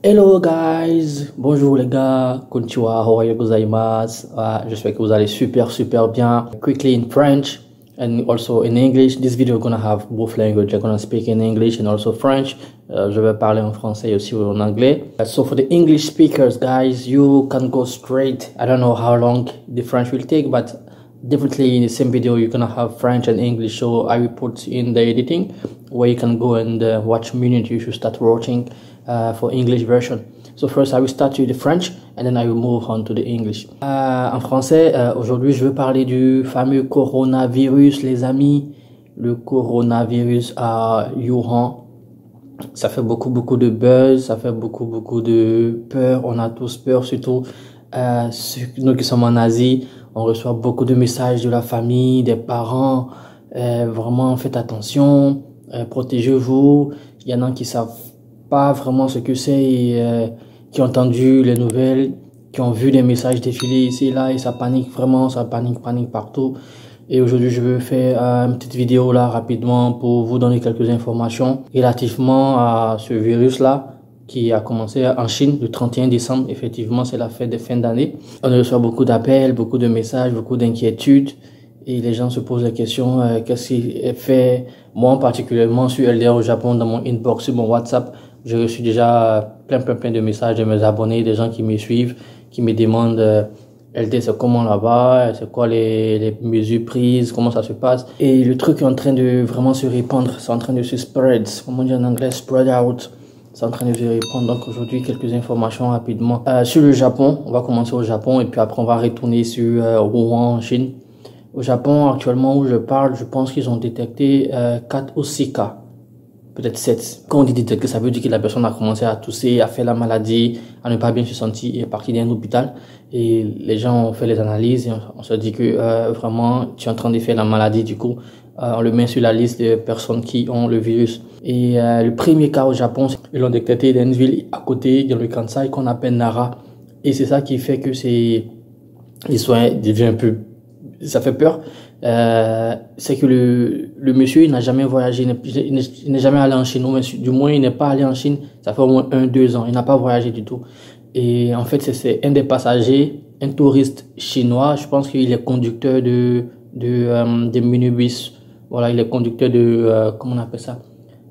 Hello guys, bonjour les gars, konnichiwa, how are you gozaimasu? J'espère que vous allez super bien. Quickly in French and also in English. This video gonna have both language. I'm gonna speak in English and also French. Je vais parler en français et aussi en anglais. So for the English speakers, guys, you can go straight. I don't know how long the French will take, but definitely in the same video you're gonna have French and English. So I will put in the editing where you can go and watch minute. You should start watching for English version. So first I will start with the French and then I will move on to the English. En français, aujourd'hui je veux parler du fameux coronavirus, les amis. Le coronavirus à Wuhan. Ça fait beaucoup de buzz, ça fait beaucoup de peur. On a tous peur, surtout nous qui sommes en Asie. On reçoit beaucoup de messages de la famille, des parents. Vraiment faites attention, protégez-vous. Il y en a qui savent pas vraiment ce que c'est et qui ont entendu les nouvelles, qui ont vu des messages défiler ici et là et ça panique vraiment, ça panique partout. Et aujourd'hui je veux faire une petite vidéo là rapidement pour vous donner quelques informations relativement à ce virus là qui a commencé en Chine le 31 décembre. Effectivement, c'est la fête de fin d'année. On reçoit beaucoup d'appels, beaucoup de messages, beaucoup d'inquiétudes. Et les gens se posent la question, qu'est-ce qui est fait? Moi, particulièrement, sur LDR au Japon, dans mon inbox, sur mon WhatsApp, j'ai reçu déjà plein de messages de mes abonnés, des gens qui me suivent, qui me demandent, LD, c'est comment là-bas? C'est quoi les mesures prises? Comment ça se passe? Et le truc est en train de vraiment se répandre. C'est en train de se spread. Comment on dit en anglais? Spread out. C'est en train de se répandre. Donc aujourd'hui, quelques informations rapidement. Sur le Japon, on va commencer au Japon et puis après on va retourner sur Wuhan, en Chine. Au Japon, actuellement où je parle, je pense qu'ils ont détecté 4 ou 6 cas, peut-être 7. Quand on dit détecter, ça veut dire que la personne a commencé à tousser, à faire la maladie, à ne pas bien se sentir et est partie d'un hôpital. Et les gens ont fait les analyses et on se dit que vraiment, tu es en train de faire la maladie. Du coup, on le met sur la liste des personnes qui ont le virus. Et le premier cas au Japon, ils l'ont détecté dans une ville à côté, dans le Kansai, qu'on appelle Nara. Et c'est ça qui fait que les soins deviennent un peu... Ça fait peur. C'est que le monsieur, il n'a jamais voyagé, il n'est jamais allé en Chine, ou du moins il n'est pas allé en Chine, ça fait au moins 1-2 ans, il n'a pas voyagé du tout. Et en fait, c'est un des passagers, un touriste chinois, je pense qu'il est conducteur de minibus, voilà, il est conducteur de, comment on appelle ça,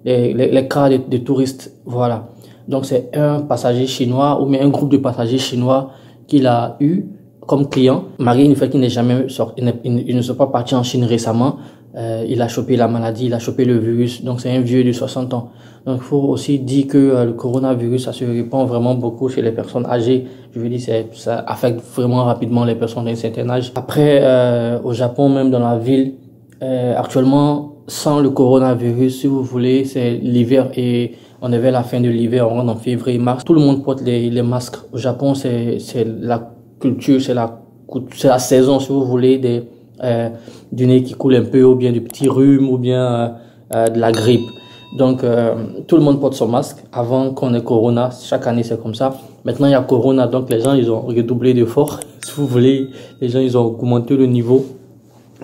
les cars de touristes, voilà. Donc c'est un passager chinois, ou bien un groupe de passagers chinois qu'il a eu comme client, malgré le fait qu'il n'est jamais sorti, il ne soit pas parti en Chine récemment, il a chopé la maladie, il a chopé le virus, donc c'est un vieux de 60 ans. Donc il faut aussi dire que le coronavirus, ça se répand vraiment beaucoup chez les personnes âgées. Je veux dire, ça affecte vraiment rapidement les personnes d'un certain âge. Après, au Japon, même dans la ville, actuellement, sans le coronavirus, si vous voulez, c'est l'hiver et on est vers la fin de l'hiver, on rentre en février, mars. Tout le monde porte les masques. Au Japon, c'est la culture, c'est la saison, si vous voulez, du nez qui coule un peu, ou bien du petit rhume, ou bien de la grippe. Donc, tout le monde porte son masque. Avant qu'on ait Corona, chaque année c'est comme ça. Maintenant, il y a Corona, donc les gens, ils ont redoublé d'efforts. Si vous voulez, les gens, ils ont augmenté le niveau.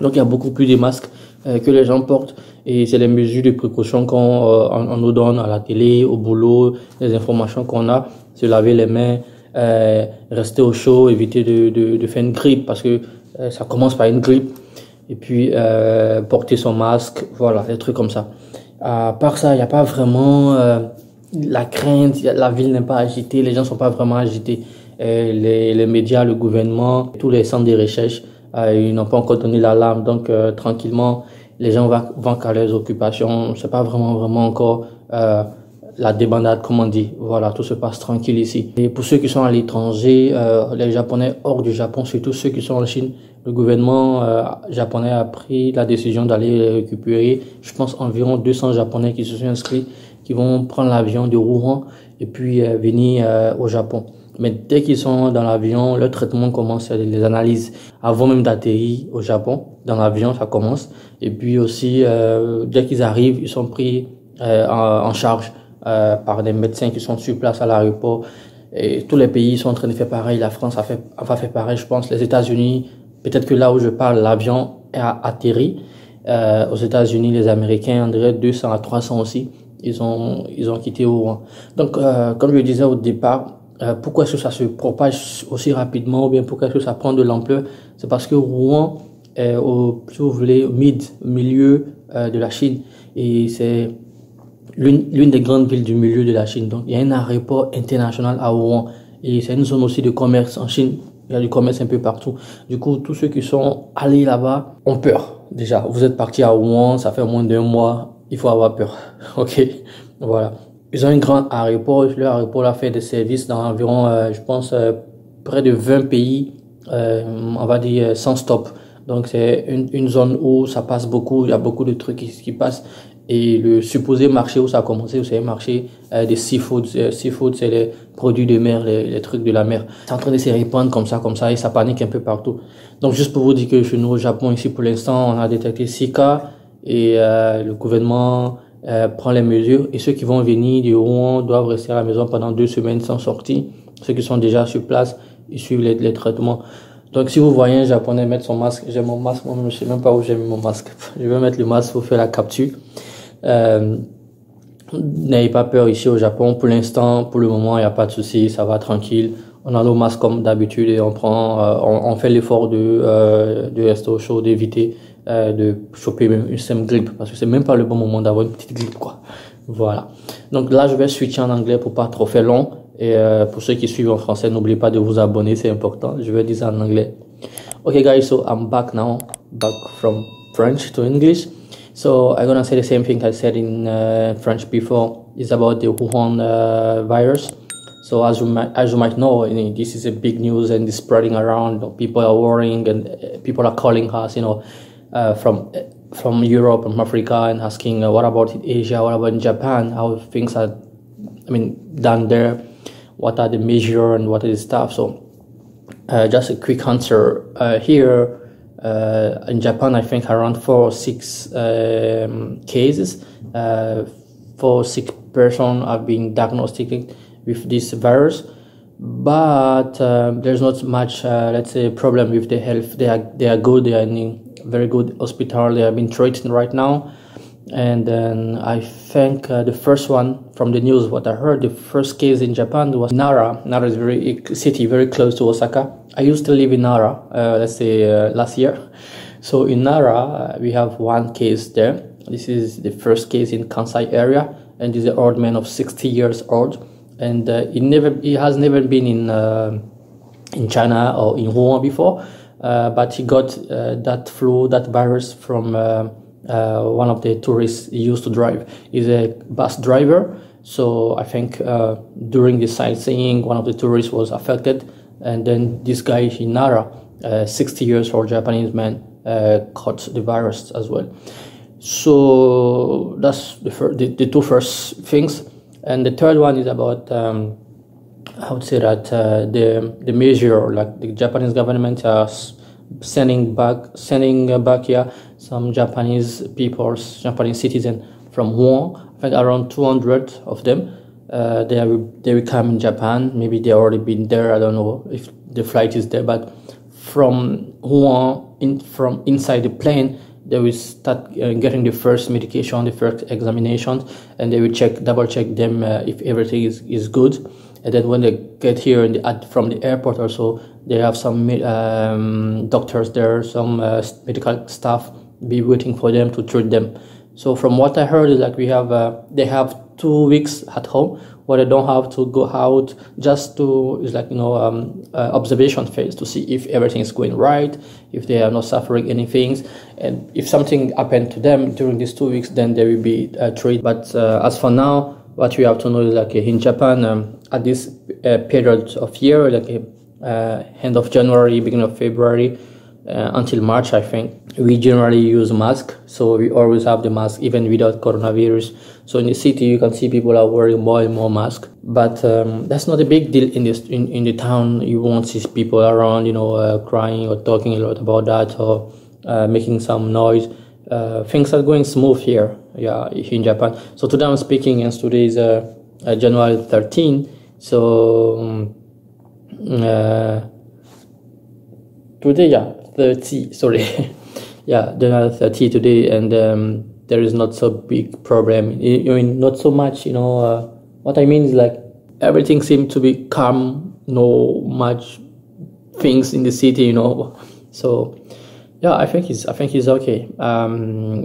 Donc, il y a beaucoup plus de masques que les gens portent. Et c'est les mesures de précaution qu'on nous donne à la télé, au boulot, les informations qu'on a, se laver les mains, rester au chaud, éviter de faire une grippe parce que ça commence par une grippe et puis porter son masque, voilà, des trucs comme ça. À part ça, il n'y a pas vraiment la crainte, la ville n'est pas agitée, les gens sont pas vraiment agités. Les médias, le gouvernement, tous les centres de recherche, ils n'ont pas encore donné l'alarme, donc tranquillement, les gens vont qu'à leurs occupations. C'est pas vraiment encore la débandade, comme on dit. Voilà, tout se passe tranquille ici. Et pour ceux qui sont à l'étranger, les Japonais hors du Japon, surtout ceux qui sont en Chine, le gouvernement japonais a pris la décision d'aller les récupérer. Je pense environ 200 Japonais qui se sont inscrits, qui vont prendre l'avion de Wuhan et puis venir au Japon. Mais dès qu'ils sont dans l'avion, le traitement commence, les analyses avant même d'atterrir au Japon. Dans l'avion, ça commence. Et puis aussi, dès qu'ils arrivent, ils sont pris en charge par des médecins qui sont sur place à l'aéroport. Et tous les pays sont en train de faire pareil. La France va faire pareil, je pense. Les États-Unis, peut-être que là où je parle, l'avion a atterri. Aux États-Unis, les Américains, on dirait 200 à 300 aussi. ils ont quitté Wuhan. Donc, comme je le disais au départ, pourquoi est-ce que ça se propage aussi rapidement ou bien pourquoi est-ce que ça prend de l'ampleur? C'est parce que Wuhan est si vous voulez, milieu de la Chine, et c'est l'une des grandes villes du milieu de la Chine. Donc, il y a un aéroport international à Wuhan et c'est une zone aussi de commerce en Chine. Il y a du commerce un peu partout. Du coup, tous ceux qui sont allés là-bas ont peur. Déjà, vous êtes parti à Wuhan, ça fait moins d'1 mois, il faut avoir peur. Ok, voilà. Ils ont un grand aéroport. Leur aéroport a fait des services dans environ, je pense, près de 20 pays, on va dire, sans stop. Donc, c'est une zone où ça passe beaucoup, il y a beaucoup de trucs qui passent. Et le supposé marché où ça a commencé, c'est un marché des seafood. Seafood, c'est les produits de mer, les trucs de la mer. C'est en train de se répandre comme ça, et ça panique un peu partout. Donc, juste pour vous dire que chez nous, au Japon, ici, pour l'instant, on a détecté 6 cas et le gouvernement prend les mesures. Et ceux qui vont venir de Wuhan doivent rester à la maison pendant 2 semaines sans sortir. Ceux qui sont déjà sur place, ils suivent les traitements. Donc, si vous voyez un Japonais mettre son masque, j'ai mon masque, moi-même, je sais même pas où j'ai mis mon masque. Je vais mettre le masque pour faire la capture. N'ayez pas peur ici au Japon. Pour l'instant, pour le moment, il n'y a pas de souci, ça va tranquille. On a nos masques comme d'habitude et on fait l'effort de rester au chaud, d'éviter de choper une simple grippe parce que c'est même pas le bon moment d'avoir une petite grippe, quoi. Voilà. Donc là, je vais switcher en anglais pour pas trop faire long. Et pour ceux qui suivent en français, n'oubliez pas de vous abonner, c'est important. Je vais dire ça en anglais. Okay, guys, so I'm back now, back from French to English. So I'm gonna say the same thing I said in French before. It's about the Wuhan virus. So as you might know, this is a big news and it's spreading around. People are worrying and people are calling us, from Europe and Africa and asking, what about in Asia? What about in Japan? How things are, done there? What are the measures and what is the stuff? So just a quick answer here. In Japan, I think around 4 or 6 cases, 4 or 6 persons are being diagnosed with this virus, but there's not much, let's say, problem with the health. They are good. They are in a very good hospital. They are being treated right now. And then I think the first one from the news, what I heard, the first case in Japan was Nara. Nara is a city very close to Osaka. I used to live in Nara, let's say last year. So in Nara, we have 1 case there. This is the first case in Kansai area, and this is an old man of 60 years old, and he has never been in China or in Wuhan before, but he got that virus from one of the tourists he used to drive. He's a bus driver, so I think during the sightseeing, one of the tourists was affected, and then this guy in Nara, 60 years old Japanese man, caught the virus as well. So that's the 2 first things, and the third one is about I would say that the measure, like the Japanese government is sending back here some Japanese citizens from Wuhan. I think around 200 of them. They will come in Japan. Maybe they already been there. I don't know if the flight is there, but from Wuhan, from inside the plane, they will start getting the first medication, the first examinations, and they will double check them if everything is good. And then when they get here from the airport also, they have some doctors there, some medical staff be waiting for them to treat them. So from what I heard is like they have 2 weeks at home where they don't have to go out, just to observation phase to see if everything is going right, if they are not suffering anything, and if something happened to them during these 2 weeks, then they will be treated. But as for now, what we have to know is like in Japan, at this period of year, like end of January, beginning of February, until March, I think, we generally use mask. So we always have the mask even without coronavirus. So in the city, you can see people are wearing more and more masks. But that's not a big deal in the town. You won't see people around, crying or talking a lot about that or making some noise. Things are going smooth here, in Japan. So today I'm speaking, and today is January 13. So today, 30. Sorry, January 30 today, and there is not so big problem. I mean, not so much, you know. What I mean is like everything seemed to be calm, no much things in the city, you know. So yeah, I think he's okay.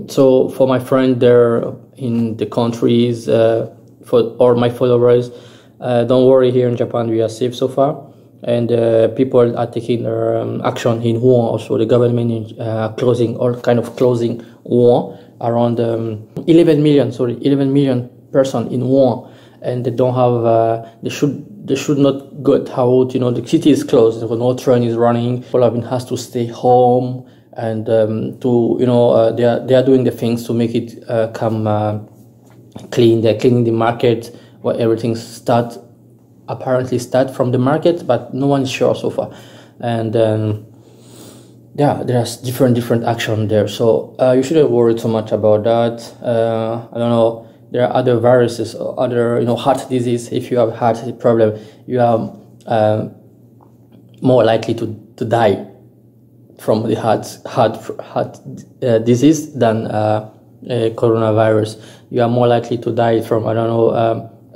So for my friend there in the countries, for all my followers, don't worry. Here in Japan, we are safe so far, and people are taking their action in Wuhan. Also, the government is closing Wuhan around 11 million person in Wuhan, and they don't have. They should not go out. You know, the city is closed. No train is running. People have been has to stay home. And to you know they are doing the things to make it come clean. They're cleaning the market where everything apparently start from the market, but no one is sure so far. And yeah, there's different action there. So you shouldn't worry too much about that. I don't know. There are other viruses or other heart disease. If you have heart problem, you are more likely to die from the heart disease than coronavirus. You are more likely to die from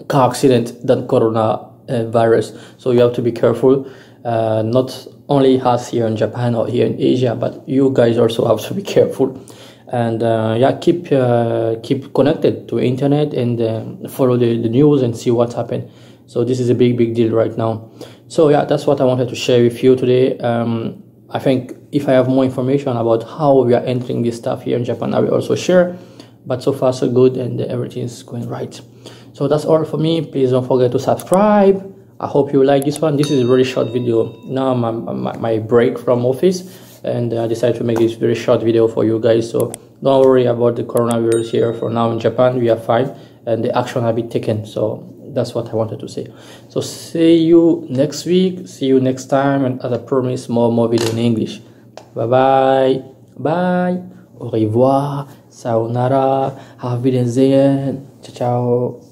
car accident than coronavirus. So you have to be careful. Not only us here in Japan or here in Asia, but you guys also have to be careful. And keep connected to internet and follow the news and see what's happened. So this is a big deal right now. So yeah, that's what I wanted to share with you today. I think if I have more information about how we are entering this stuff here in Japan, I will also share. But so far so good, and everything is going right. So that's all for me. Please don't forget to subscribe. I hope you like this one. This is a very short video. Now my break from office, and I decided to make this very short video for you guys. So don't worry about the coronavirus here. For now in Japan, we are fine, and the action has been taken. So that's what I wanted to say. So see you next week. See you next time, and as I promise, more video in English. Bye. Au revoir. Sayonara. Auf Wiedersehen. Ciao.